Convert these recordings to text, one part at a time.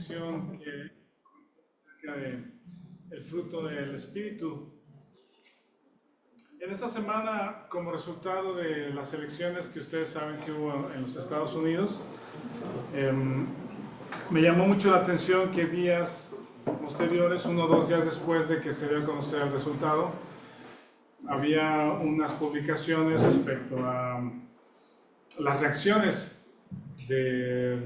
lección que acerca de el fruto del Espíritu. En esta semana, como resultado de las elecciones que ustedes saben que hubo en los Estados Unidos, me llamó mucho la atención que días posteriores, 1 o 2 días después de que se dio a conocer el resultado, había unas publicaciones respecto a las reacciones de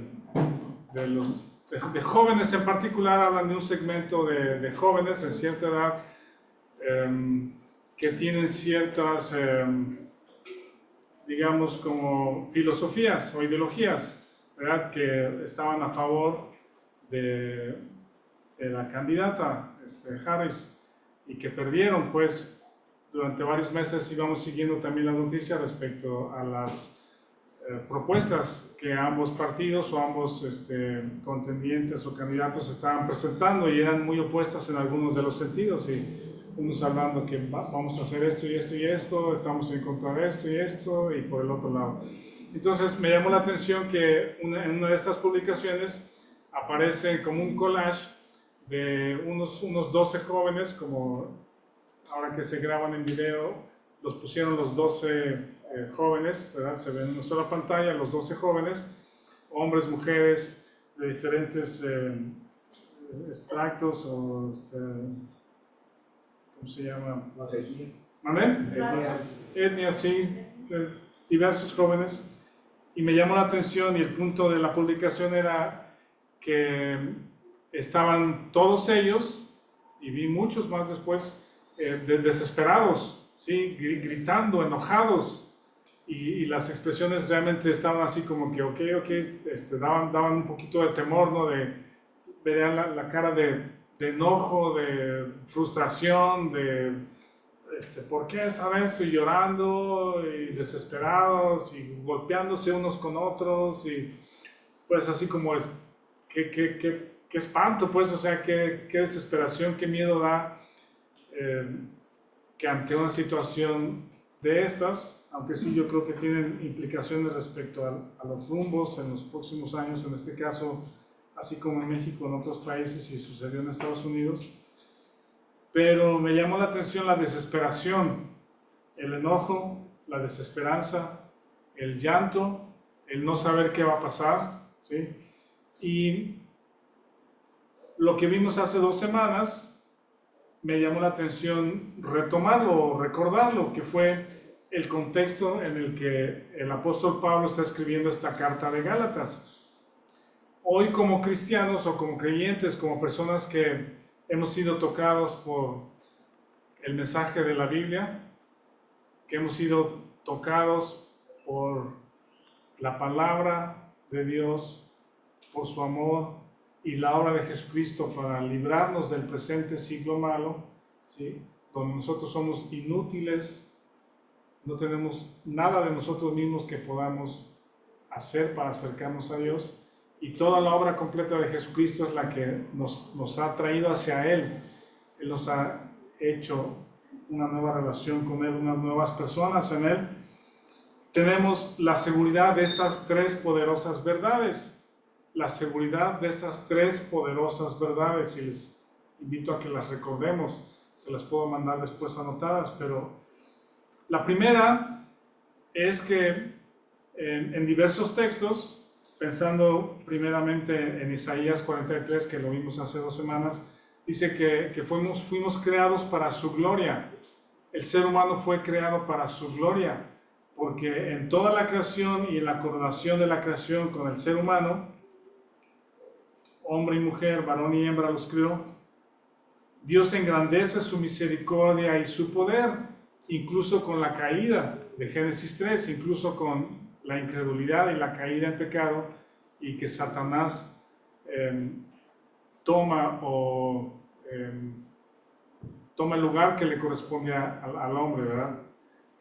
jóvenes. En particular hablan de un segmento de jóvenes en cierta edad que tienen ciertas, digamos, como filosofías o ideologías, ¿verdad?, que estaban a favor de la candidata Harris, y que perdieron. Pues durante varios meses íbamos siguiendo también la noticia respecto a las propuestas que ambos partidos o ambos contendientes o candidatos estaban presentando, y eran muy opuestas en algunos de los sentidos, y unos hablando que vamos a hacer esto y esto y esto, estamos en contra de esto y esto, y por el otro lado. Entonces me llamó la atención que en una de estas publicaciones aparece como un collage de unos 12 jóvenes, como ahora que se graban en video, los pusieron los 12 jóvenes, ¿verdad? Se ven en una sola pantalla los 12 jóvenes, hombres, mujeres, de diferentes extractos o, ¿cómo se llama? Etnias, sí, diversos jóvenes. Y me llamó la atención, y el punto de la publicación era que estaban todos ellos, y vi muchos más después, desesperados, ¿sí? Gritando, enojados, y las expresiones realmente estaban así como que ok, daban un poquito de temor, ¿no? Veían la cara de enojo, de frustración, ¿por qué esta vez estoy llorando? Y desesperados, y golpeándose unos con otros, y pues así como qué espanto, pues, o sea, qué desesperación, qué miedo da que ante una situación de estas, aunque sí yo creo que tienen implicaciones respecto a los rumbos en los próximos años, en este caso, así como en México, en otros países, y sucedió en Estados Unidos. Pero me llamó la atención la desesperación, el enojo, la desesperanza, el llanto, el no saber qué va a pasar, ¿sí? Y lo que vimos hace 2 semanas, me llamó la atención retomarlo o recordarlo, que fue el contexto en el que el apóstol Pablo está escribiendo esta carta de Gálatas. Hoy, como cristianos o como creyentes, como personas que hemos sido tocados por el mensaje de la Biblia, que hemos sido tocados por la palabra de Dios, por su amor y la obra de Jesucristo para librarnos del presente siglo malo, ¿sí?, donde nosotros somos inútiles, no tenemos nada de nosotros mismos que podamos hacer para acercarnos a Dios, y toda la obra completa de Jesucristo es la que nos ha traído hacia Él. Él nos ha hecho una nueva relación con Él, unas nuevas personas en Él. Tenemos la seguridad de estas 3 poderosas verdades. La seguridad de esas 3 poderosas verdades, y les invito a que las recordemos. Se las puedo mandar después anotadas, pero la primera es que en diversos textos, pensando primeramente en Isaías 43, que lo vimos hace 2 semanas, dice que fuimos creados para su gloria. El ser humano fue creado para su gloria, porque en toda la creación y en la coronación de la creación con el ser humano, hombre y mujer, varón y hembra los creó, Dios engrandece su misericordia y su poder, incluso con la caída de Génesis 3, incluso con la incredulidad y la caída en pecado, y que Satanás toma el lugar que le corresponde al hombre, ¿verdad?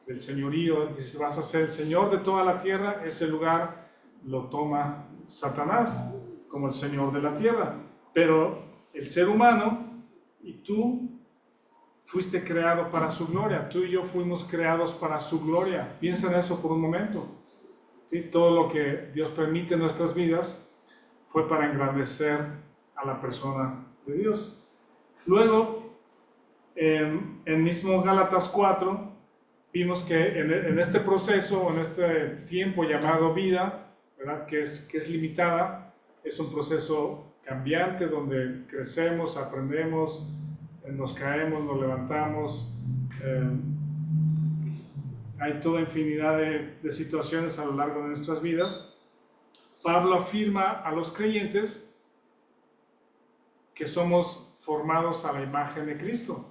Del señorío. Dice, vas a ser el señor de toda la tierra. Ese lugar lo toma Satanás como el señor de la tierra. Pero el ser humano y tú fuiste creado para su gloria. Tú y yo fuimos creados para su gloria. Piensa en eso por un momento. ¿Sí? Todo lo que Dios permite en nuestras vidas fue para engrandecer a la persona de Dios. Luego, en mismo Gálatas 4, vimos que en este proceso, en este tiempo llamado vida, ¿verdad? Que es limitada, es un proceso cambiante donde crecemos, aprendemos, nos caemos, nos levantamos. Hay toda infinidad de situaciones a lo largo de nuestras vidas. Pablo afirma a los creyentes que somos formados a la imagen de Cristo.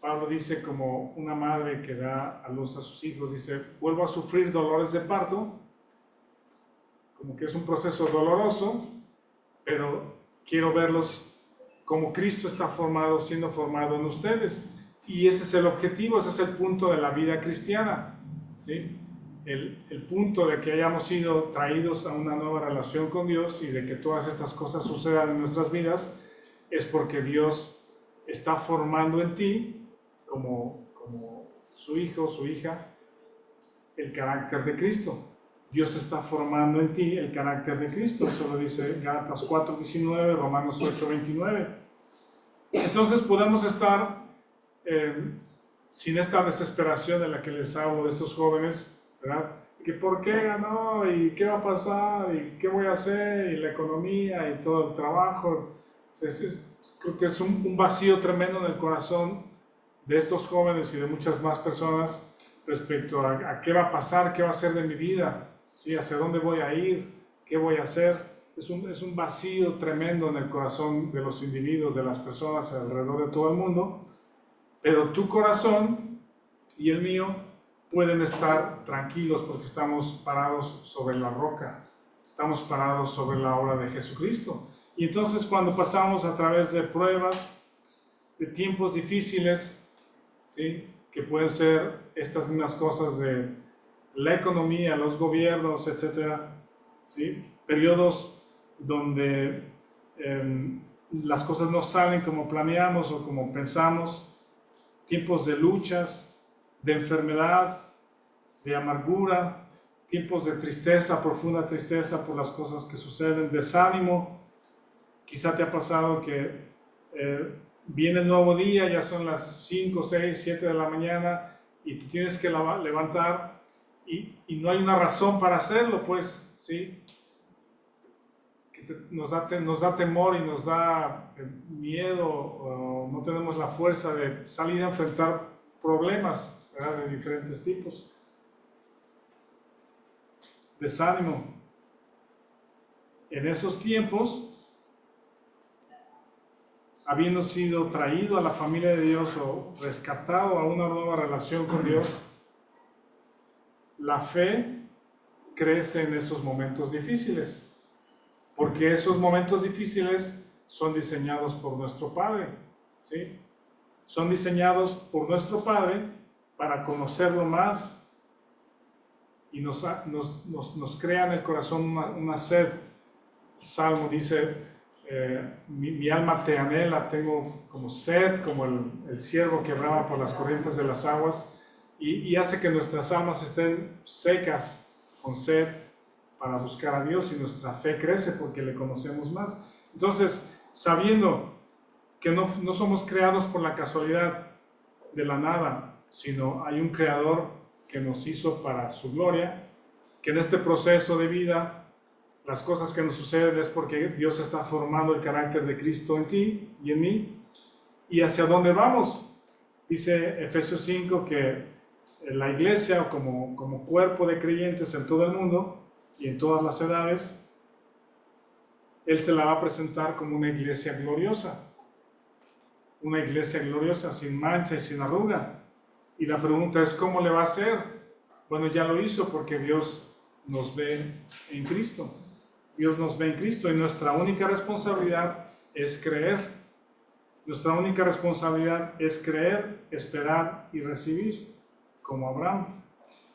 Pablo dice, como una madre que da a luz a sus hijos, dice, vuelvo a sufrir dolores de parto, como que es un proceso doloroso, pero quiero verlos como Cristo está formado, siendo formado en ustedes. Y ese es el objetivo, ese es el punto de la vida cristiana, ¿sí? El punto de que hayamos sido traídos a una nueva relación con Dios y de que todas estas cosas sucedan en nuestras vidas es porque Dios está formando en ti, como su hijo, su hija, el carácter de Cristo. Dios está formando en ti el carácter de Cristo. Eso lo dice Gálatas 4:19, Romanos 8:29. Entonces podemos estar sin esta desesperación de la que les hablo de estos jóvenes, ¿verdad? Que por qué ganó y qué va a pasar y qué voy a hacer y la economía y todo el trabajo. Creo que es un vacío tremendo en el corazón de estos jóvenes y de muchas más personas respecto a qué va a pasar, qué va a ser de mi vida, ¿sí? Hacia dónde voy a ir, qué voy a hacer. Es un vacío tremendo en el corazón de los individuos, de las personas alrededor de todo el mundo, pero tu corazón y el mío pueden estar tranquilos porque estamos parados sobre la roca, estamos parados sobre la obra de Jesucristo. Y entonces cuando pasamos a través de pruebas, de tiempos difíciles, ¿sí? Que pueden ser estas mismas cosas de la economía, los gobiernos, etcétera, ¿sí? Periodos donde las cosas no salen como planeamos o como pensamos, tiempos de luchas, de enfermedad, de amargura, tiempos de tristeza, profunda tristeza por las cosas que suceden, desánimo. Quizá te ha pasado que viene el nuevo día, ya son las 5, 6, 7 de la mañana y te tienes que levantar y no hay una razón para hacerlo, pues, ¿sí? Que nos da temor y nos da miedo, no tenemos la fuerza de salir a enfrentar problemas, ¿verdad? De diferentes tipos. Desánimo. En esos tiempos, habiendo sido traído a la familia de Dios o rescatado a una nueva relación con Dios, la fe crece en esos momentos difíciles, porque esos momentos difíciles son diseñados por nuestro Padre, ¿sí? Son diseñados por nuestro Padre para conocerlo más y nos crea en el corazón una sed. El Salmo dice, mi alma te anhela, tengo como sed, como el ciervo que brama por las corrientes de las aguas, y hace que nuestras almas estén secas con sed para buscar a Dios, y nuestra fe crece porque le conocemos más. Entonces, sabiendo que no somos creados por la casualidad de la nada, sino hay un creador que nos hizo para su gloria, que en este proceso de vida las cosas que nos suceden es porque Dios está formando el carácter de Cristo en ti y en mí. ¿Y hacia dónde vamos? Dice Efesios 5 que la iglesia, como cuerpo de creyentes en todo el mundo y en todas las edades, Él se la va a presentar como una iglesia gloriosa. Una iglesia gloriosa, sin mancha y sin arruga. Y la pregunta es, ¿cómo le va a hacer? Bueno, ya lo hizo porque Dios nos ve en Cristo. Dios nos ve en Cristo y nuestra única responsabilidad es creer. Nuestra única responsabilidad es creer, esperar y recibir, como Abraham.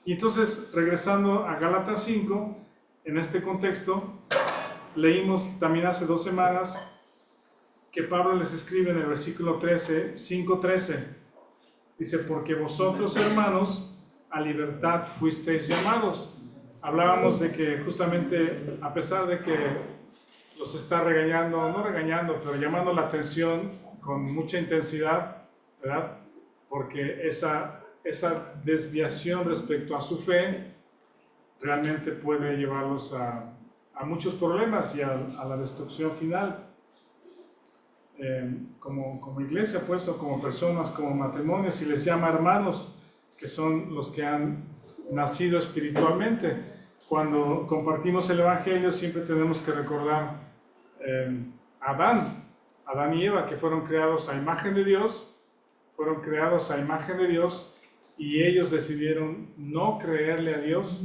Y entonces, regresando a Gálatas 5, en este contexto, leímos también hace 2 semanas que Pablo les escribe en el versículo 13, 5:13. Dice, porque vosotros, hermanos, a libertad fuisteis llamados. Hablábamos de que justamente, a pesar de que los está regañando, no regañando, pero llamando la atención con mucha intensidad, ¿verdad? Porque esa desviación respecto a su fe realmente puede llevarlos a muchos problemas y a la destrucción final. Como iglesia, pues, o como personas, como matrimonios, y les llama hermanos, que son los que han nacido espiritualmente. Cuando compartimos el Evangelio siempre tenemos que recordar Adán y Eva, que fueron creados a imagen de Dios, y ellos decidieron no creerle a Dios,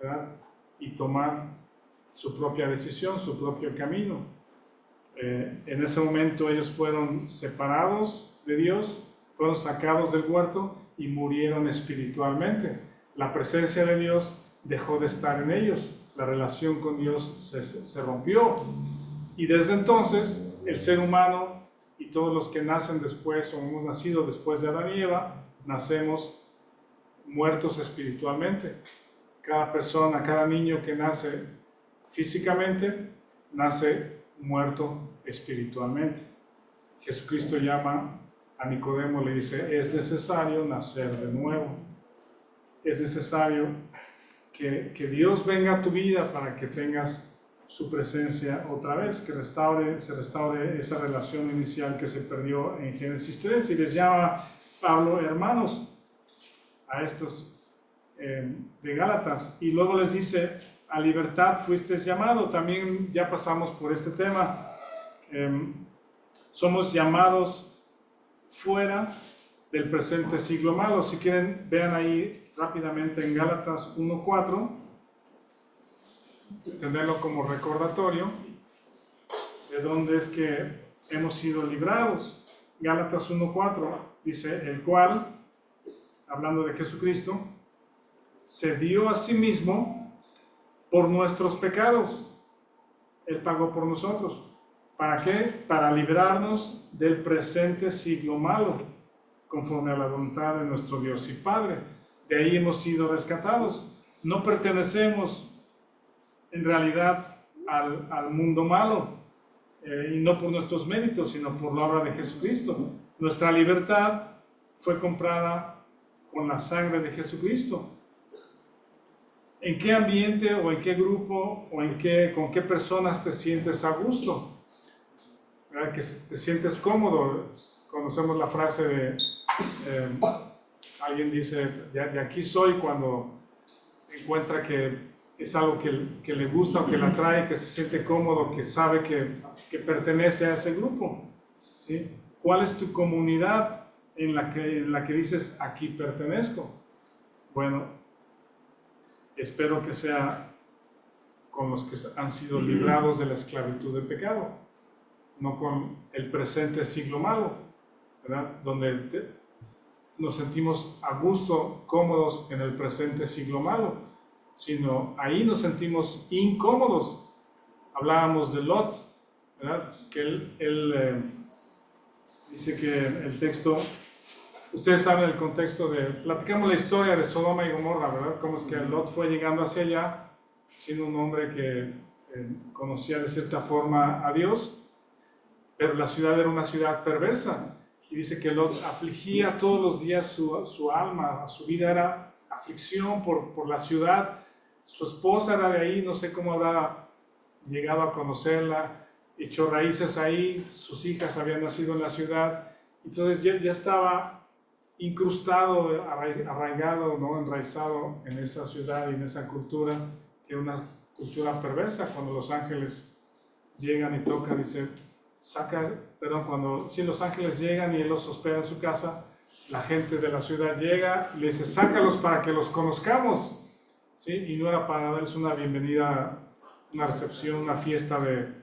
¿verdad? Y tomar su propia decisión, su propio camino. En ese momento ellos fueron separados de Dios, fueron sacados del huerto y murieron espiritualmente. La presencia de Dios dejó de estar en ellos, la relación con Dios se rompió. Y desde entonces el ser humano y todos los que nacen después o hemos nacido después de Adán y Eva, nacemos muertos espiritualmente. Cada persona, cada niño que nace físicamente, nace muerto espiritualmente. Jesucristo llama a Nicodemo, le dice, es necesario nacer de nuevo. Es necesario que Dios venga a tu vida para que tengas su presencia otra vez, que se restaure esa relación inicial que se perdió en Génesis 3. Y les llama Pablo hermanos a estos de Gálatas, y luego les dice, a libertad fuisteis llamado. También ya pasamos por este tema. Somos llamados fuera del presente siglo malo. Si quieren, vean ahí rápidamente en Gálatas 1:4, tenerlo como recordatorio de dónde es que hemos sido librados. Gálatas 1:4 dice, el cual, hablando de Jesucristo, se dio a sí mismo por nuestros pecados. Él pagó por nosotros. ¿Para qué? Para librarnos del presente siglo malo, conforme a la voluntad de nuestro Dios y Padre. De ahí hemos sido rescatados. No pertenecemos en realidad al mundo malo, y no por nuestros méritos, sino por la obra de Jesucristo. Nuestra libertad fue comprada con la sangre de Jesucristo. ¿En qué ambiente o en qué grupo o con qué personas te sientes a gusto? ¿Verdad? Que te sientes cómodo. Conocemos la frase de alguien dice, de aquí soy, cuando encuentra que es algo que le gusta o que le atrae, que se siente cómodo, que sabe que pertenece a ese grupo, ¿sí? ¿Cuál es tu comunidad en la que dices, aquí pertenezco? Bueno, espero que sea con los que han sido librados de la esclavitud del pecado, no con el presente siglo malo, ¿verdad? Donde nos sentimos a gusto, cómodos en el presente siglo malo, sino ahí nos sentimos incómodos. Hablábamos de Lot, ¿verdad? Que él dice que el texto, ustedes saben el contexto platicamos la historia de Sodoma y Gomorra, ¿verdad? Cómo es que Lot fue llegando hacia allá, siendo un hombre que conocía de cierta forma a Dios, pero la ciudad era una ciudad perversa. Y dice que Lot afligía todos los días su alma, su vida era aflicción por la ciudad. Su esposa era de ahí, no sé cómo habrá llegado a conocerla, echó raíces ahí, sus hijas habían nacido en la ciudad, entonces ya estaba incrustado, arraigado, ¿no? Enraizado en esa ciudad y en esa cultura, que era una cultura perversa. Cuando los ángeles llegan y tocan, dice, cuando los ángeles llegan y él los hospeda en su casa, la gente de la ciudad llega y le dice, sácalos para que los conozcamos, ¿sí? Y no era para darles una bienvenida, una recepción, una fiesta de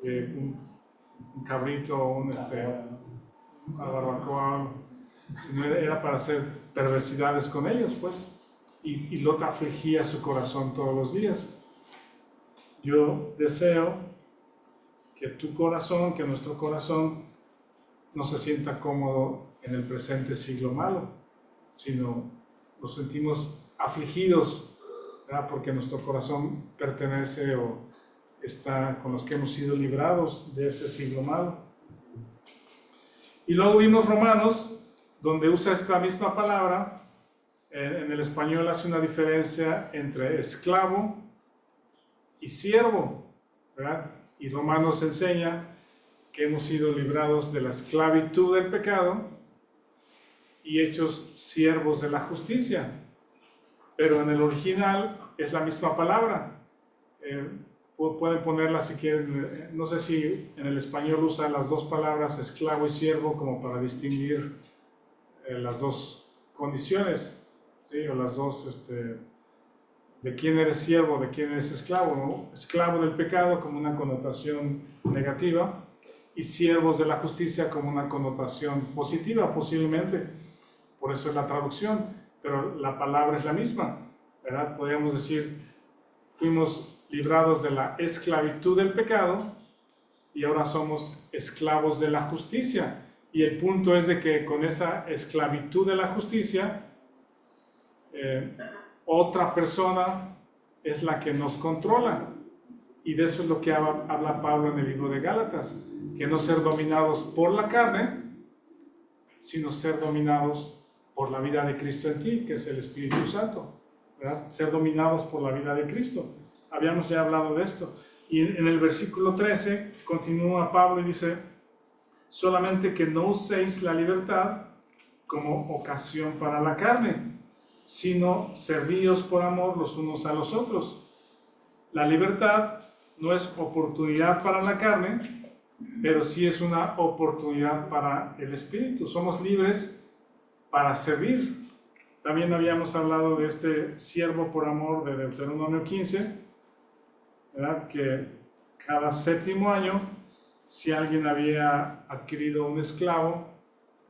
un cabrito, una barbacoa, sino era para hacer perversidades con ellos, pues. Y Lot afligía su corazón todos los días. Yo deseo que tu corazón, que nuestro corazón no se sienta cómodo en el presente siglo malo, sino nos sentimos afligidos, ¿verdad? Porque nuestro corazón pertenece o con los que hemos sido librados de ese siglo malo. Y luego vimos Romanos, donde usa esta misma palabra. En el español hace una diferencia entre esclavo y siervo, ¿verdad? Y Romanos enseña que hemos sido librados de la esclavitud del pecado y hechos siervos de la justicia. Pero en el original es la misma palabra. Pueden ponerla si quieren. No sé si en el español usa las dos palabras esclavo y siervo como para distinguir las dos condiciones, ¿sí? O las dos, de quién eres siervo, de quién eres esclavo, ¿no? Esclavo del pecado como una connotación negativa y siervos de la justicia como una connotación positiva, posiblemente. Por eso es la traducción, pero la palabra es la misma, ¿verdad? Podríamos decir, fuimos librados de la esclavitud del pecado y ahora somos esclavos de la justicia. Y el punto es de que con esa esclavitud de la justicia, otra persona es la que nos controla. Y de eso es lo que habla Pablo en el libro de Gálatas, que no ser dominados por la carne, sino ser dominados por la vida de Cristo en ti, que es el Espíritu Santo, ¿verdad? Ser dominados por la vida de Cristo. Habíamos ya hablado de esto. Y en el versículo 13 continúa Pablo y dice: solamente que no uséis la libertad como ocasión para la carne, sino servíos por amor los unos a los otros. La libertad no es oportunidad para la carne, pero sí es una oportunidad para el Espíritu. Somos libres para servir. También habíamos hablado de este siervo por amor de Deuteronomio 15, ¿verdad? Que cada 7º año, si alguien había adquirido un esclavo,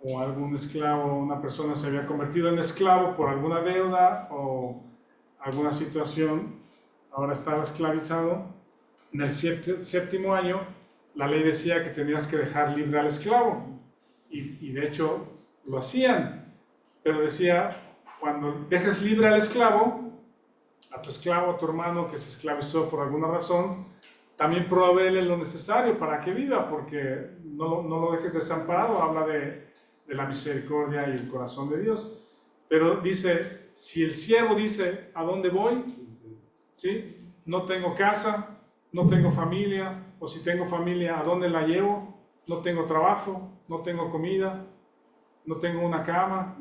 o algún esclavo, una persona se había convertido en esclavo por alguna deuda o alguna situación, ahora estaba esclavizado, en el 7º año la ley decía que tenías que dejar libre al esclavo, y de hecho lo hacían, pero decía, cuando dejes libre al esclavo, a tu hermano que se esclavizó por alguna razón, también provéele lo necesario para que viva, porque no lo dejes desamparado. Habla de la misericordia y el corazón de Dios. Pero dice, si el siervo dice, ¿a dónde voy? ¿Sí? No tengo casa, no tengo familia, o si tengo familia, ¿a dónde la llevo? No tengo trabajo, no tengo comida, no tengo una cama,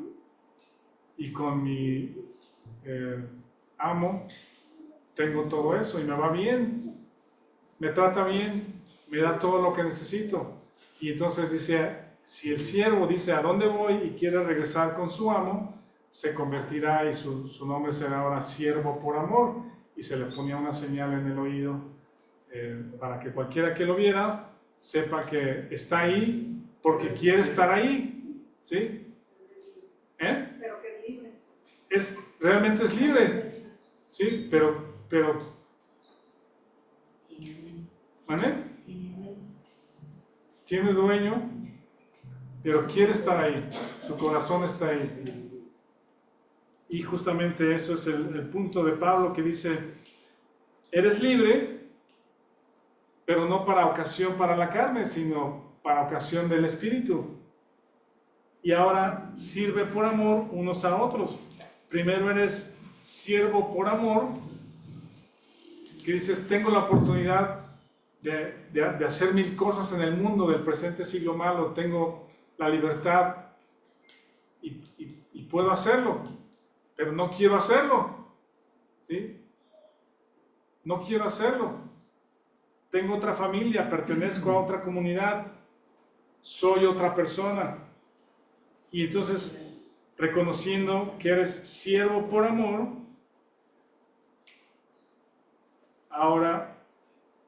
y con mi amo tengo todo eso y me va bien, me trata bien, me da todo lo que necesito. Y entonces dice, si el siervo dice a dónde voy y quiere regresar con su amo, se convertirá y su nombre será ahora siervo por amor, y se le ponía una señal en el oído para que cualquiera que lo viera sepa que está ahí porque quiere estar ahí, ¿sí? Pero que es libre. Realmente es libre, ¿sí? Pero ¿vale? Tiene dueño, pero quiere estar ahí, su corazón está ahí. Y justamente eso es el punto de Pablo, que dice, eres libre, pero no para ocasión para la carne, sino para ocasión del Espíritu. Y ahora sirve por amor unos a otros. Primero eres siervo por amor, que dices, tengo la oportunidad de hacer 1000 cosas en el mundo del presente siglo malo, tengo la libertad y puedo hacerlo, pero no quiero hacerlo, ¿sí? No quiero hacerlo. Tengo otra familia, pertenezco a otra comunidad, soy otra persona. Y entonces, reconociendo que eres siervo por amor, ahora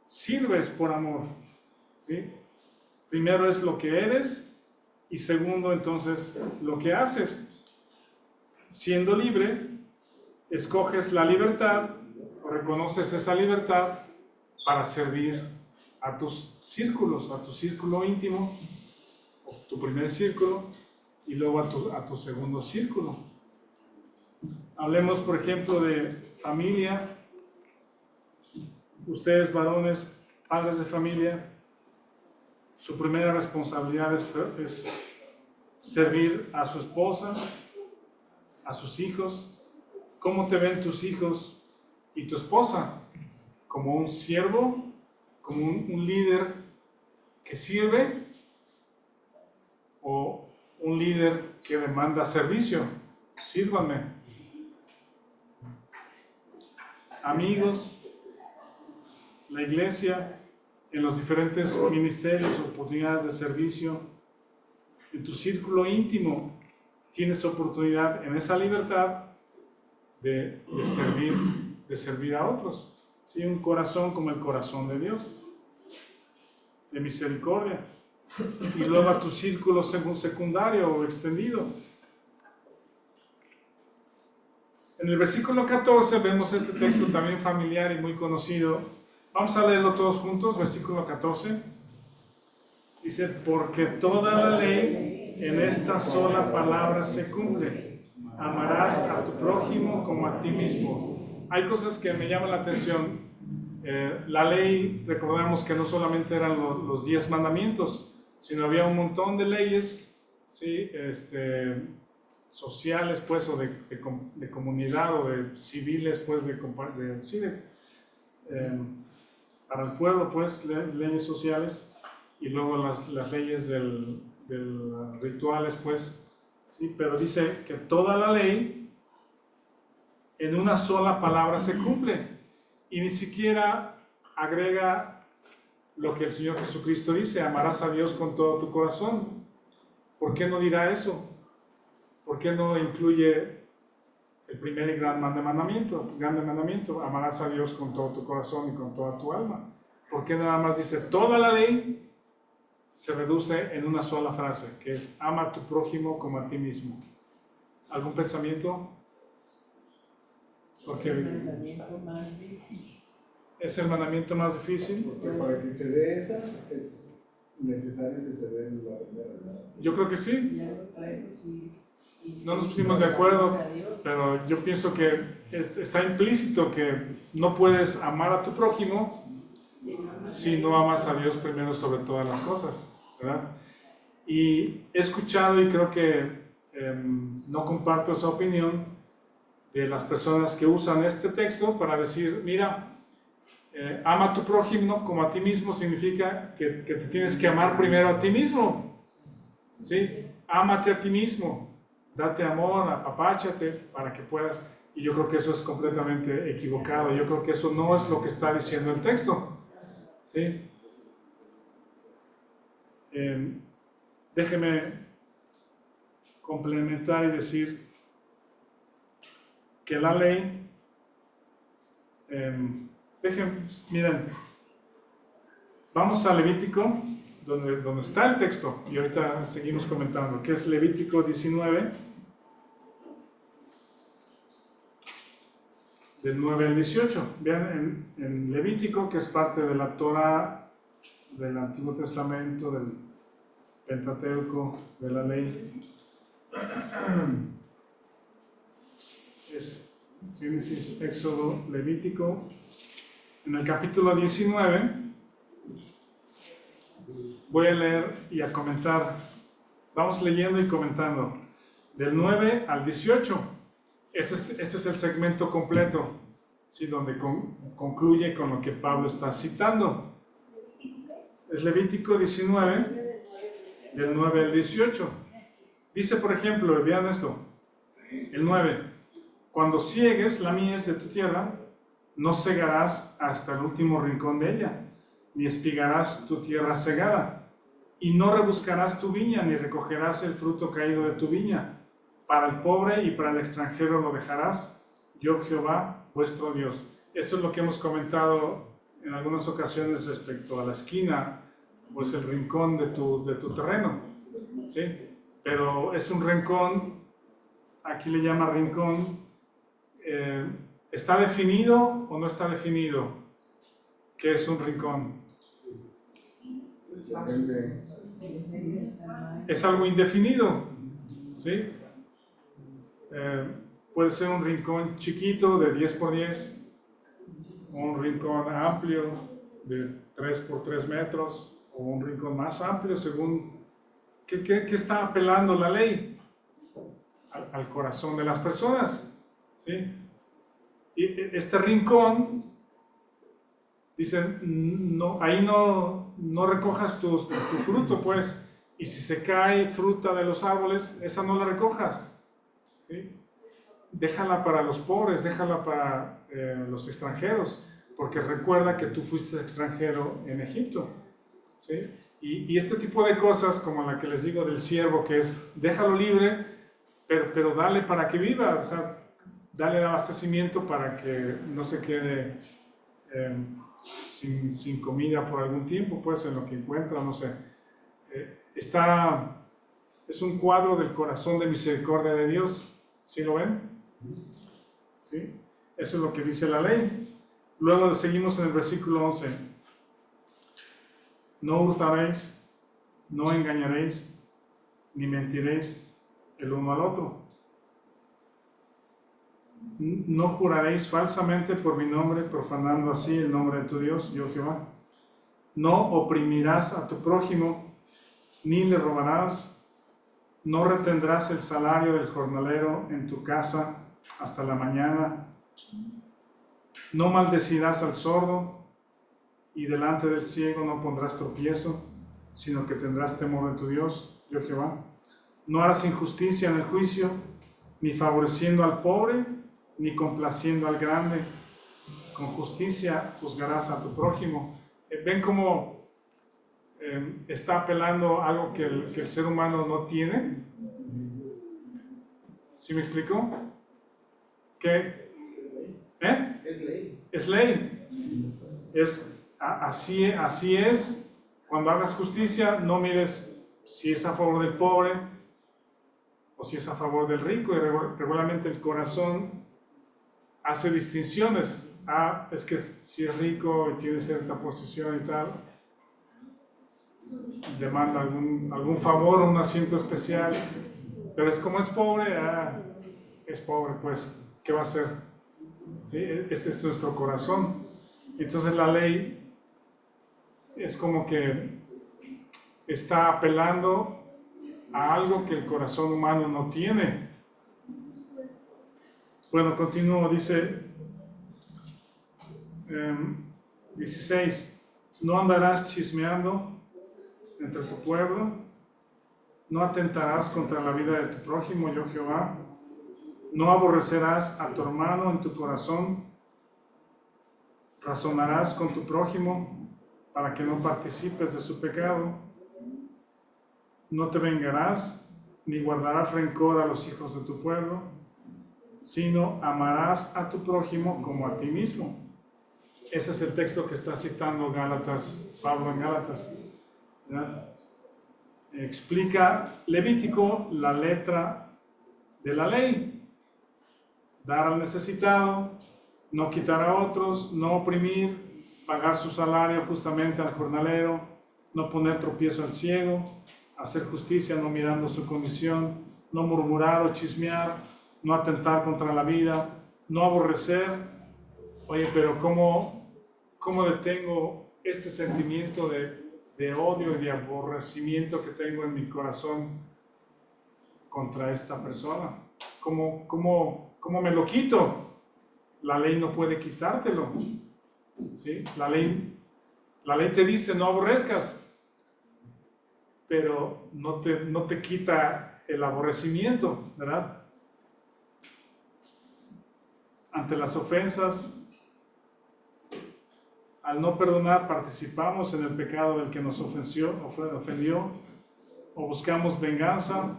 sirves por amor, ¿sí? Primero es lo que eres, y segundo, entonces, lo que haces. Siendo libre, escoges la libertad, o reconoces esa libertad para servir a tus círculos, a tu círculo íntimo, o tu primer círculo, y luego a tu segundo círculo. Hablemos, por ejemplo, de familia. ustedes varones, padres de familia, su primera responsabilidad es servir a su esposa, a sus hijos. ¿Cómo te ven tus hijos y tu esposa? ¿Como un siervo? ¿Como un líder que sirve? ¿O un líder que demanda servicio? Sírvanme. Amigos, la iglesia, en los diferentes ministerios, oportunidades de servicio, en tu círculo íntimo, tienes oportunidad en esa libertad de servir a otros. ¿Sí? Un corazón como el corazón de Dios, de misericordia. Y luego a tu círculo secundario o extendido. En el versículo 14 vemos este texto también familiar y muy conocido. Vamos a leerlo todos juntos, versículo 14. Dice, porque toda la ley en esta sola palabra se cumple. Amarás a tu prójimo como a ti mismo. Hay cosas que me llaman la atención. La ley, recordamos que no solamente eran los 10 mandamientos, sino había un montón de leyes, ¿sí? Sociales, pues, o de comunidad, o de civiles, pues, para el pueblo, pues, leyes sociales, y luego las leyes rituales, pues, ¿sí? Pero dice que toda la ley en una sola palabra se cumple, y ni siquiera agrega lo que el Señor Jesucristo dice: amarás a Dios con todo tu corazón. ¿Por qué no dirá eso? ¿Por qué no incluye el primer y gran mandamiento? Amarás a Dios con todo tu corazón y con toda tu alma. ¿Por qué nada más dice toda la ley? Se reduce en una sola frase, que es ama a tu prójimo como a ti mismo. ¿Algún pensamiento? Porque es el mandamiento más difícil. ¿Es el mandamiento más difícil? Porque para que se dé esa, es necesario que se dé la primera. Yo creo que sí. Ya lo traemos y No nos pusimos de acuerdo, pero yo pienso que está implícito que no puedes amar a tu prójimo si no amas a Dios primero sobre todas las cosas, ¿verdad? Y he escuchado, y creo que no comparto esa opinión, de las personas que usan este texto para decir, mira, ama a tu prójimo como a ti mismo, significa que te tienes que amar primero a ti mismo, ¿sí? Ámate a ti mismo, date amor, apapáchate para que puedas. Y yo creo que eso es completamente equivocado. Yo creo que eso no es lo que está diciendo el texto, ¿sí? Déjeme complementar y decir que la ley, miren, vamos a Levítico, donde está el texto, y ahorita seguimos comentando, que es Levítico 19, del 9 al 18. Vean en Levítico, que es parte de la Torah, del Antiguo Testamento, del Pentateuco, de la ley. Es Génesis, Éxodo, Levítico. En el capítulo 19 voy a leer y a comentar. Vamos leyendo y comentando del 9 al 18. Este es el segmento completo, ¿sí? Donde concluye con lo que Pablo está citando. Es Levítico 19, del 9 al 18. Dice, por ejemplo, vean esto, el 9: cuando ciegues la mies de tu tierra, no segarás hasta el último rincón de ella, ni espigarás tu tierra segada, y no rebuscarás tu viña, ni recogerás el fruto caído de tu viña. Para el pobre y para el extranjero lo dejarás, yo Jehová, vuestro Dios. Esto es lo que hemos comentado en algunas ocasiones respecto a la esquina, pues el rincón de tu terreno, ¿sí? Pero es un rincón, aquí le llama rincón, ¿está definido o no está definido qué es un rincón? Es algo indefinido, ¿sí? Puede ser un rincón chiquito de 10 por 10, un rincón amplio de 3 por 3 metros o un rincón más amplio según ¿qué está apelando la ley? Al corazón de las personas, ¿sí? Y este rincón, dicen, no, ahí no recojas tu fruto, pues, y si se cae fruta de los árboles, esa no la recojas, ¿sí? Déjala para los pobres, déjala para los extranjeros, porque recuerda que tú fuiste extranjero en Egipto, ¿sí? Y este tipo de cosas, como la que les digo del siervo, que es, déjalo libre, pero dale para que viva, o sea, dale abastecimiento para que no se quede sin comida por algún tiempo, pues, en lo que encuentra, no sé. Es un cuadro del corazón de misericordia de Dios, ¿sí lo ven? ¿Sí? Eso es lo que dice la ley. Luego seguimos en el versículo 11. No hurtaréis, no engañaréis, ni mentiréis el uno al otro. No juraréis falsamente por mi nombre, profanando así el nombre de tu Dios, yo Jehová. No oprimirás a tu prójimo, ni le robarás. No retendrás el salario del jornalero en tu casa hasta la mañana. No maldecirás al sordo, y delante del ciego no pondrás tropiezo, sino que tendrás temor de tu Dios, yo Jehová. No harás injusticia en el juicio, ni favoreciendo al pobre, ni complaciendo al grande. Con justicia juzgarás a tu prójimo. ¿Ven cómo está apelando a algo que el ser humano no tiene? ¿Sí me explico? ¿Qué? Es ley. Es ley. Así es. Cuando hagas justicia, no mires si es a favor del pobre o si es a favor del rico. Y regularmente el corazón hace distinciones. Es que si es rico y tiene cierta posición y tal, demanda algún favor o un asiento especial. Pero es como es pobre, es pobre, pues, ¿qué va a hacer? ¿Sí? Ese es nuestro corazón. Entonces la ley es como que está apelando a algo que el corazón humano no tiene. Bueno, continúo, dice 16, no andarás chismeando entre tu pueblo, no atentarás contra la vida de tu prójimo, yo Jehová, no aborrecerás a tu hermano en tu corazón, razonarás con tu prójimo para que no participes de su pecado, no te vengarás ni guardarás rencor a los hijos de tu pueblo, sino amarás a tu prójimo como a ti mismo. Ese es el texto que está citando Pablo en Gálatas, ¿verdad? Explica Levítico la letra de la ley: dar al necesitado, no quitar a otros, no oprimir, pagar su salario justamente al jornalero, no poner tropiezo al ciego, hacer justicia no mirando su condición, no murmurar o chismear, no atentar contra la vida, no aborrecer. Oye, pero ¿cómo detengo este sentimiento de odio y de aborrecimiento que tengo en mi corazón contra esta persona? ¿Cómo me lo quito? La ley no puede quitártelo, ¿sí? La ley te dice no aborrezcas, pero no te quita el aborrecimiento, ¿verdad? Ante las ofensas, al no perdonar, participamos en el pecado del que nos ofendió, o buscamos venganza.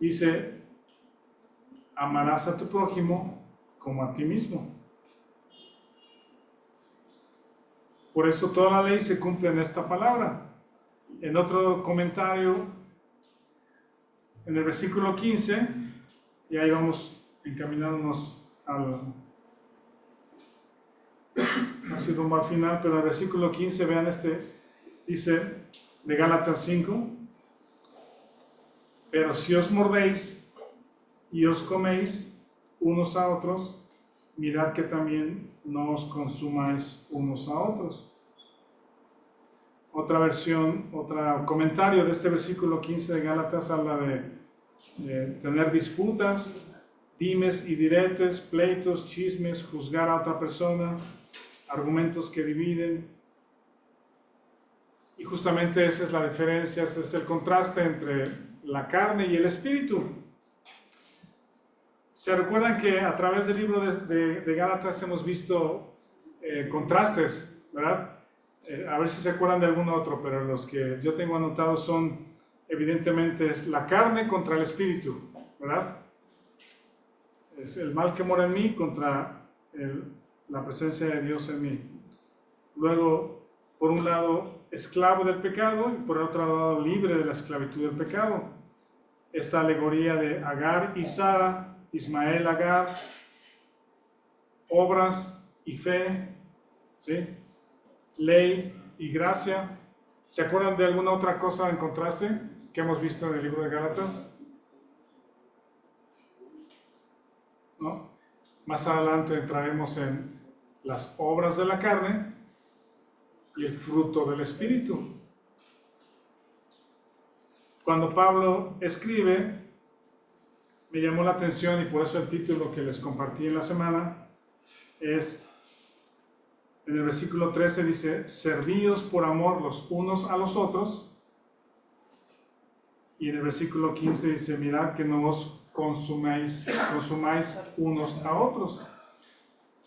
Dice, amarás a tu prójimo como a ti mismo. Por eso toda la ley se cumple en esta palabra. En otro comentario, en el versículo 15, y ahí vamos encaminándonos casi rumbo al final, pero en el versículo 15, vean dice de Gálatas 5, pero si os mordéis y os coméis unos a otros, mirad que también no os consumáis unos a otros. Otra versión, otro comentario de este versículo 15 de Gálatas habla de tener disputas, dimes y diretes, pleitos, chismes, juzgar a otra persona, argumentos que dividen. Y justamente esa es la diferencia, ese es el contraste entre la carne y el espíritu. ¿Se recuerdan que a través del libro de Gálatas hemos visto contrastes, verdad? A ver si se acuerdan de algún otro, pero los que yo tengo anotados son, evidentemente, es la carne contra el espíritu, ¿verdad? Es el mal que mora en mí contra la presencia de Dios en mí. Luego, por un lado, esclavo del pecado y por otro lado, libre de la esclavitud del pecado. Esta alegoría de Agar y Sara, Ismael, Agar, obras y fe, ¿sí? Ley y gracia. ¿Se acuerdan de alguna otra cosa en contraste que hemos visto en el libro de Gálatas? ¿No? Más adelante entraremos en las obras de la carne y el fruto del Espíritu. Cuando Pablo escribe, me llamó la atención y por eso el título que les compartí en la semana es, en el versículo 13 dice, servíos por amor los unos a los otros, y en el versículo 15 dice, mirad que no os consumáis unos a otros.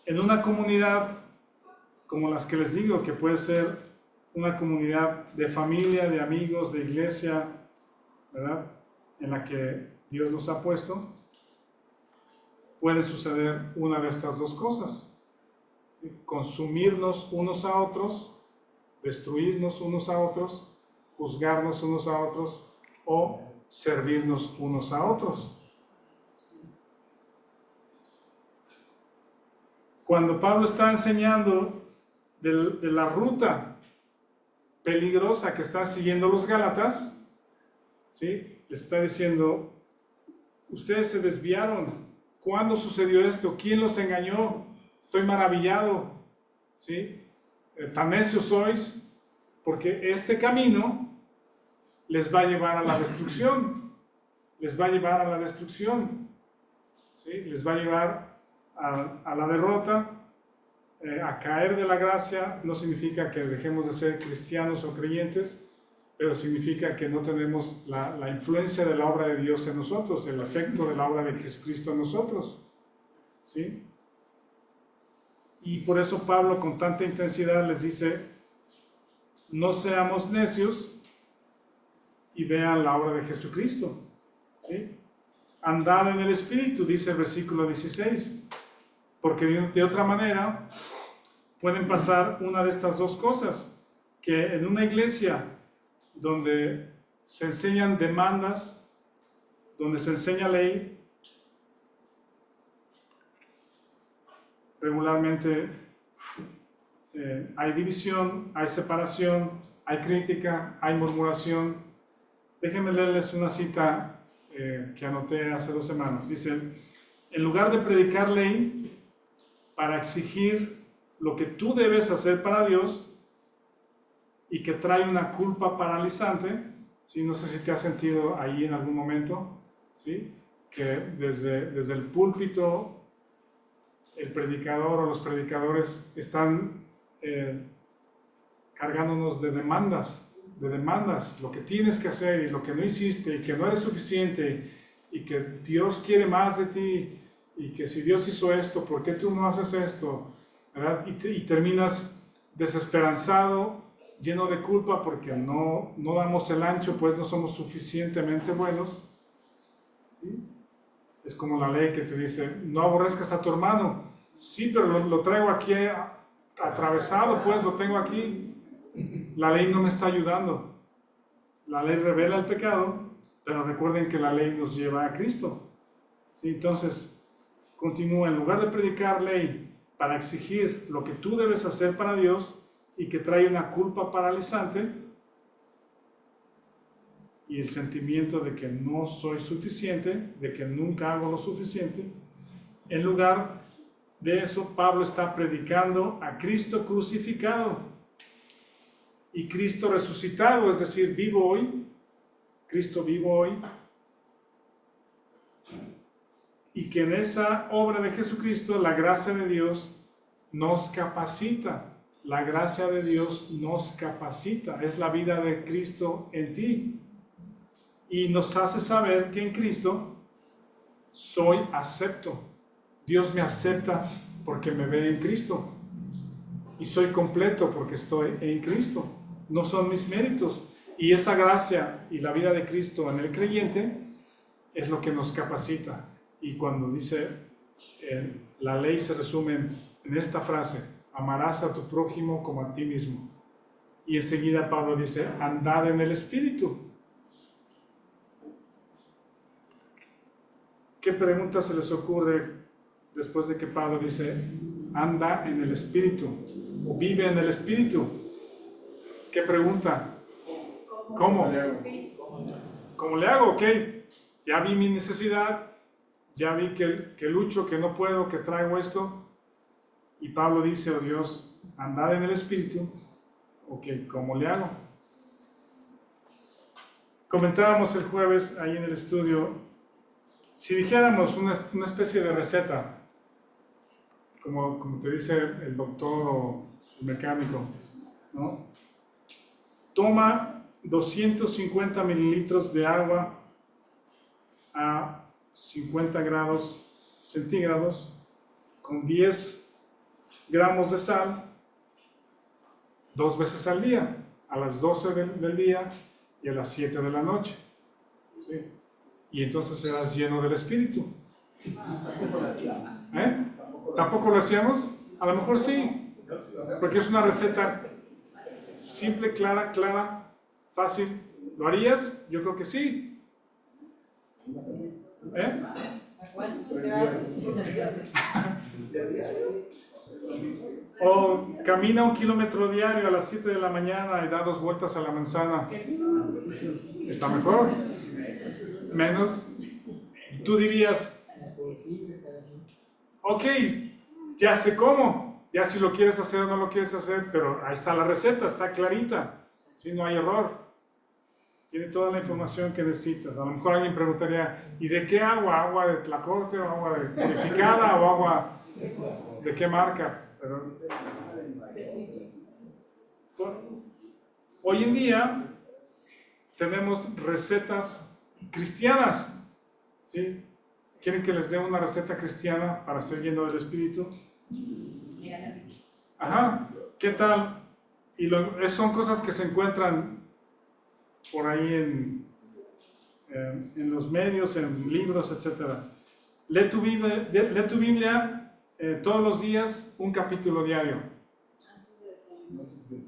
En una comunidad como las que les digo, que puede ser una comunidad de familia, de amigos, de iglesia, ¿verdad? En la que Dios nos ha puesto, puede suceder una de estas dos cosas. ¿Sí? Consumirnos unos a otros, destruirnos unos a otros, juzgarnos unos a otros o servirnos unos a otros. Cuando Pablo está enseñando de la ruta peligrosa que están siguiendo los Gálatas, ¿sí? Les está diciendo, ustedes se desviaron. ¿Cuándo sucedió esto? ¿Quién los engañó? Estoy maravillado, ¿sí? Tan necios sois, porque este camino les va a llevar a la destrucción. Les va a llevar a la destrucción, ¿sí? Les va a llevar a la derrota. A caer de la gracia no significa que dejemos de ser cristianos o creyentes, pero significa que no tenemos la influencia de la obra de Dios en nosotros, el efecto de la obra de Jesucristo en nosotros, ¿sí? Y por eso Pablo con tanta intensidad les dice, no seamos necios y vean la obra de Jesucristo, ¿sí? Andad en el Espíritu, dice el versículo 16, porque de otra manera pueden pasar una de estas dos cosas, que en una iglesia donde se enseñan demandas, donde se enseña ley, regularmente hay división, hay separación, hay crítica, hay murmuración. Déjenme leerles una cita que anoté hace 2 semanas. Dice, en lugar de predicar ley para exigir lo que tú debes hacer para Dios y que trae una culpa paralizante, ¿sí? No sé si te has sentido ahí en algún momento, ¿sí? Que desde el púlpito el predicador o los predicadores están cargándonos de demandas, lo que tienes que hacer y lo que no hiciste y que no eres suficiente y que Dios quiere más de ti y que si Dios hizo esto, ¿por qué tú no haces esto? ¿Verdad? Y terminas desesperanzado, lleno de culpa porque no damos el ancho, pues no somos suficientemente buenos, ¿sí? Es como la ley que te dice, no aborrezcas a tu hermano. Sí, pero lo traigo aquí atravesado, pues lo tengo aquí. La ley no me está ayudando. La ley revela el pecado, pero recuerden que la ley nos lleva a Cristo, ¿sí? Entonces, continúa, en lugar de predicar ley para exigir lo que tú debes hacer para Dios y que trae una culpa paralizante y el sentimiento de que no soy suficiente, de que nunca hago lo suficiente, en lugar de eso, Pablo está predicando a Cristo crucificado y Cristo resucitado, es decir, vivo hoy, Cristo vivo hoy, y que en esa obra de Jesucristo la gracia de Dios nos capacita. La gracia de Dios nos capacita, es la vida de Cristo en ti. Y nos hace saber que en Cristo soy acepto. Dios me acepta porque me ve en Cristo. Y soy completo porque estoy en Cristo. No son mis méritos. Y esa gracia y la vida de Cristo en el creyente es lo que nos capacita. Y cuando dice, la ley se resume en esta frase: amarás a tu prójimo como a ti mismo. Y enseguida Pablo dice, andad en el Espíritu. ¿Qué pregunta se les ocurre después de que Pablo dice, anda en el Espíritu, o vive en el Espíritu? ¿Qué pregunta? ¿Cómo? ¿Cómo le hago? Ok, ya vi mi necesidad, ya vi que lucho, que no puedo, que traigo esto. Y Pablo dice, oh Dios, andad en el Espíritu. Ok, ¿cómo le hago? Comentábamos el jueves ahí en el estudio, si dijéramos una especie de receta, como te dice el doctor o el mecánico, ¿no? Toma 250 mililitros de agua a 50 grados centígrados con 10 gramos de sal 2 veces al día, a las 12 del día y a las 7 de la noche. ¿Sí? Y entonces serás lleno del Espíritu. ¿Tampoco lo hacíamos? A lo mejor sí, porque es una receta simple, clara, fácil. ¿Lo harías? Yo creo que sí. O camina 1 kilómetro diario a las 7 de la mañana y da 2 vueltas a la manzana. ¿Está mejor? ¿Menos? Tú dirías, ok, ya sé cómo, ya si lo quieres hacer o no lo quieres hacer, pero ahí está la receta, está clarita, ¿sí? No hay error. Tiene toda la información que necesitas. A lo mejor alguien preguntaría, ¿y de qué agua? ¿Agua de Tlacote o agua de purificada o agua de qué marca? Pero, hoy en día tenemos recetas cristianas, ¿sí? ¿Quieren que les dé una receta cristiana para ser lleno del Espíritu? Ajá, ¿qué tal? Y son cosas que se encuentran por ahí en los medios, en libros, etc. Lee tu Biblia todos los días, un capítulo diario.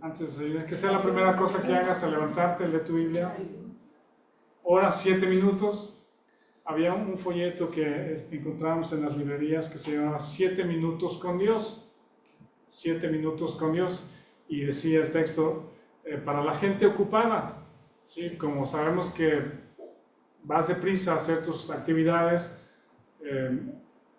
Antes de desayunar, que sea la primera cosa que hagas al levantarte, lee tu Biblia. Ora 7 minutos. Había un folleto que encontramos en las librerías que se llamaba 7 minutos con Dios. 7 minutos con Dios. Y decía el texto, para la gente ocupada, ¿sí? Como sabemos que vas deprisa a hacer tus actividades,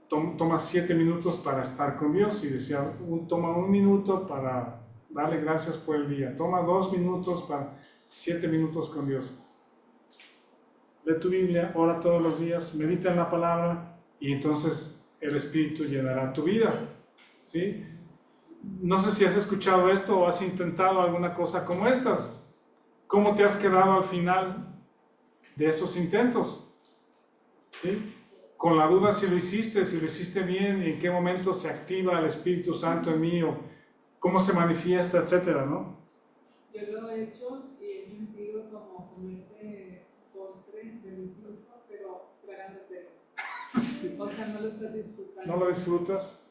tomas 7 minutos para estar con Dios. Y decía, toma 1 minuto para darle gracias por el día. Toma 2 minutos para 7 minutos con Dios. Lee tu Biblia, ora todos los días, medita en la palabra y entonces el Espíritu llenará tu vida, ¿sí? No sé si has escuchado esto o has intentado alguna cosa como estas. ¿Cómo te has quedado al final de esos intentos? ¿Sí? Con la duda si lo hiciste bien y en qué momento se activa el Espíritu Santo en mí o cómo se manifiesta, etcétera, ¿no? Yo lo he hecho y he sentido como comerte postre delicioso, pero tragándote. Sí. O sea, no lo estás disfrutando. ¿No lo disfrutas?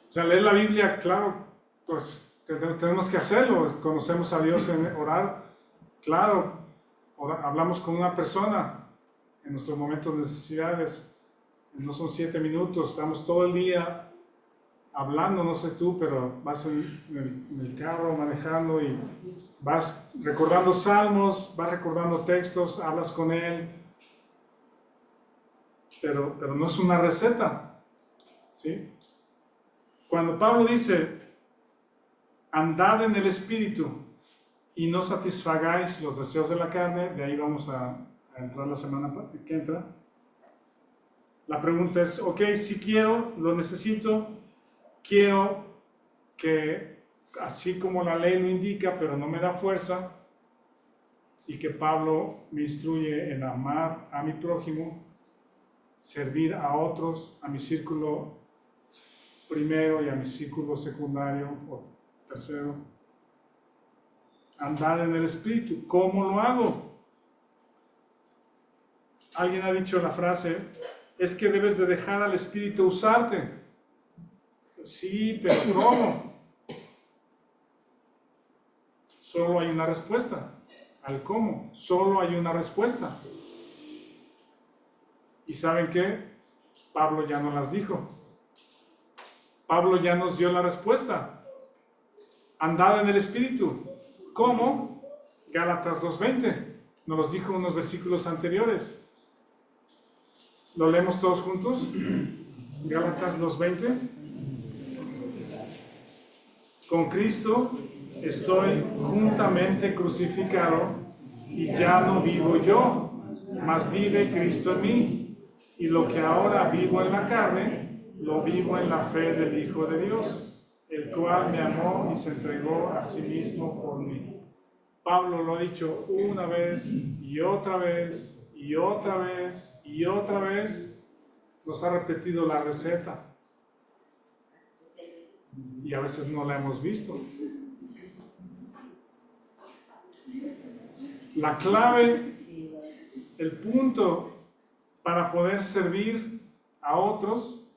O sea, leer la Biblia, claro, pues tenemos que hacerlo. Conocemos a Dios en orar, claro. Hablamos con una persona en nuestros momentos de necesidades. No son 7 minutos, estamos todo el día hablando, no sé tú, pero vas en el carro manejando y vas recordando salmos, vas recordando textos, hablas con él, pero no es una receta, ¿sí? Cuando Pablo dice, andad en el Espíritu y no satisfagáis los deseos de la carne, de ahí vamos a entrar la semana que entra. La pregunta es, ok, si quiero, lo necesito, quiero que, así como la ley lo indica, pero no me da fuerza, y que Pablo me instruye en amar a mi prójimo, servir a otros, a mi círculo primero y a mi círculo secundario o tercero. Andar en el Espíritu. ¿Cómo lo hago? Alguien ha dicho la frase, es que debes de dejar al Espíritu usarte. Sí, pero ¿cómo? Solo hay una respuesta. Al cómo, solo hay una respuesta. ¿Y saben qué? Pablo ya no las dijo. Pablo ya nos dio la respuesta. Andad en el Espíritu. ¿Cómo? Gálatas 2:20. Nos los dijo en unos versículos anteriores. ¿Lo leemos todos juntos? Gálatas 2:20. Con Cristo estoy juntamente crucificado y ya no vivo yo, mas vive Cristo en mí. Y lo que ahora vivo en la carne, lo vivo en la fe del Hijo de Dios, el cual me amó y se entregó a sí mismo por mí. Pablo lo ha dicho una vez y otra vez y otra vez y otra vez. Nos ha repetido la receta. Y a veces no la hemos visto. La clave, el punto para poder servir a otros,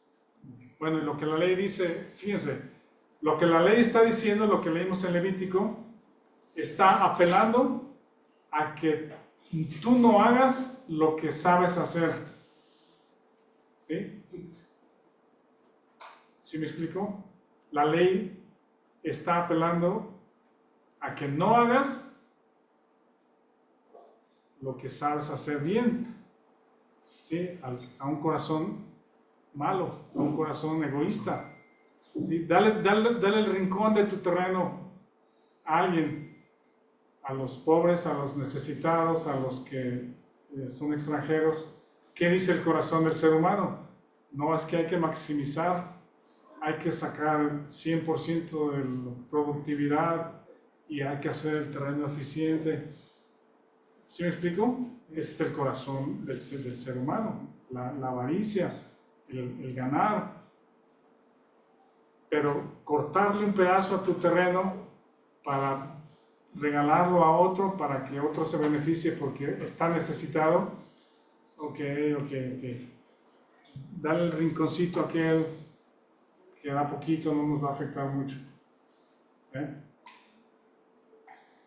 bueno, y lo que la ley dice, fíjense, lo que la ley está diciendo, lo que leímos en Levítico, está apelando a que tú no hagas lo que sabes hacer. ¿Sí? ¿Sí me explico? La ley está apelando a que no hagas lo que sabes hacer bien. ¿Sí? A un corazón malo, a un corazón egoísta. ¿Sí? Dale el rincón de tu terreno a alguien, a los pobres, a los necesitados, a los que son extranjeros. ¿Qué dice el corazón del ser humano? No, es que hay que maximizar, hay que sacar 100% de la productividad y hay que hacer el terreno eficiente. ¿Sí me explico? Ese es el corazón del ser humano, la avaricia, el ganar. Pero cortarle un pedazo a tu terreno para regalarlo a otro, para que otro se beneficie porque está necesitado, ok. Dale el rinconcito a aquel que da poquito, no nos va a afectar mucho.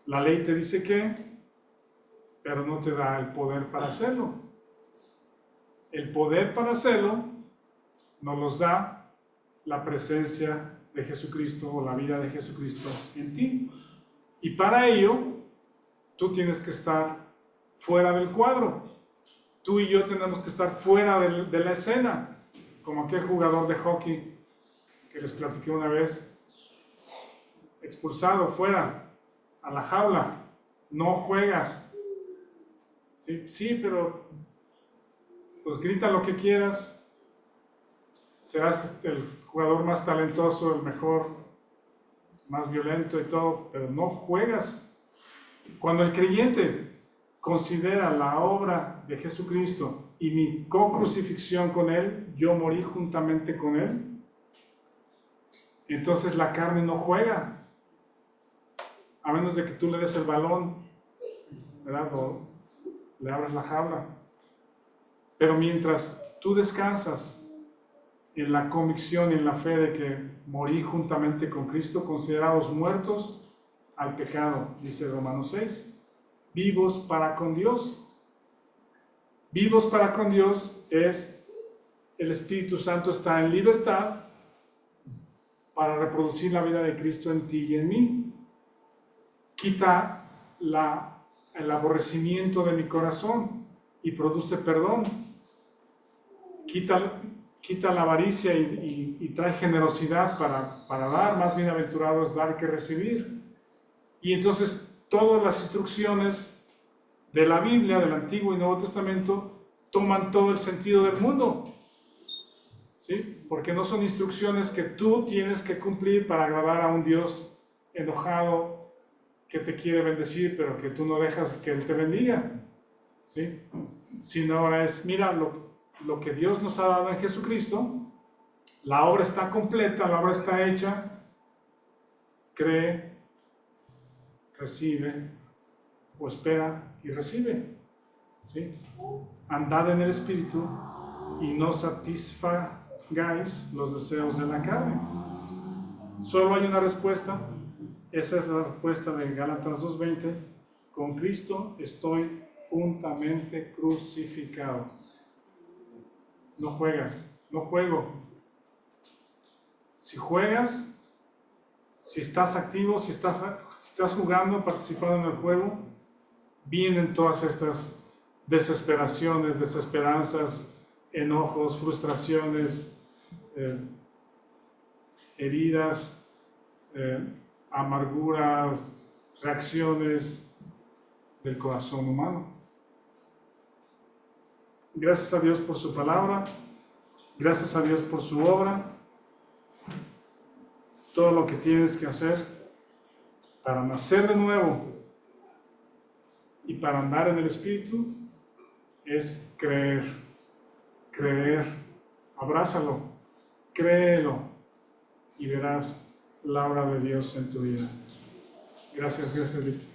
La ley te dice que, pero no te da el poder para hacerlo. El poder para hacerlo nos los da la presencia de Jesucristo o la vida de Jesucristo en ti. Y para ello, tú tienes que estar fuera del cuadro. Tú y yo tenemos que estar fuera de la escena, como aquel jugador de hockey que les platiqué una vez, expulsado fuera, a la jaula, no juegas. Sí, pero pues grita lo que quieras, serás el jugador más talentoso, el mejor, más violento y todo, pero no juegas. Cuando el creyente considera la obra de Jesucristo y mi co-crucifixión con Él, yo morí juntamente con Él, entonces la carne no juega, a menos de que tú le des el balón, ¿verdad? O le abras la jaula. Pero mientras tú descansas en la convicción y en la fe de que morí juntamente con Cristo, considerados muertos al pecado, dice Romanos 6, vivos para con Dios. Vivos para con Dios es el Espíritu Santo está en libertad para reproducir la vida de Cristo en ti y en mí. Quita el aborrecimiento de mi corazón y produce perdón. Quita quita la avaricia y trae generosidad para dar. Más bienaventurado es dar que recibir. Y entonces todas las instrucciones de la Biblia, del Antiguo y Nuevo Testamento, toman todo el sentido del mundo, ¿sí? Porque no son instrucciones que tú tienes que cumplir para agradar a un Dios enojado que te quiere bendecir, pero que tú no dejas que Él te bendiga, ¿sí? Sino ahora es, mira, lo que Dios nos ha dado en Jesucristo, la obra está completa, la obra está hecha, cree, recibe, o espera y recibe, ¿sí? Andad en el Espíritu y no satisfagáis los deseos de la carne. Solo hay una respuesta, esa es la respuesta de Gálatas 2:20, con Cristo estoy juntamente crucificado. No juegas, no juego. Si juegas, si estás activo, si estás jugando, participando en el juego, vienen todas estas desesperaciones, desesperanzas, enojos, frustraciones, heridas, amarguras, reacciones del corazón humano. Gracias a Dios por su palabra, gracias a Dios por su obra. Todo lo que tienes que hacer para nacer de nuevo y para andar en el Espíritu es creer, abrázalo, créelo y verás la obra de Dios en tu vida. Gracias, Víctor.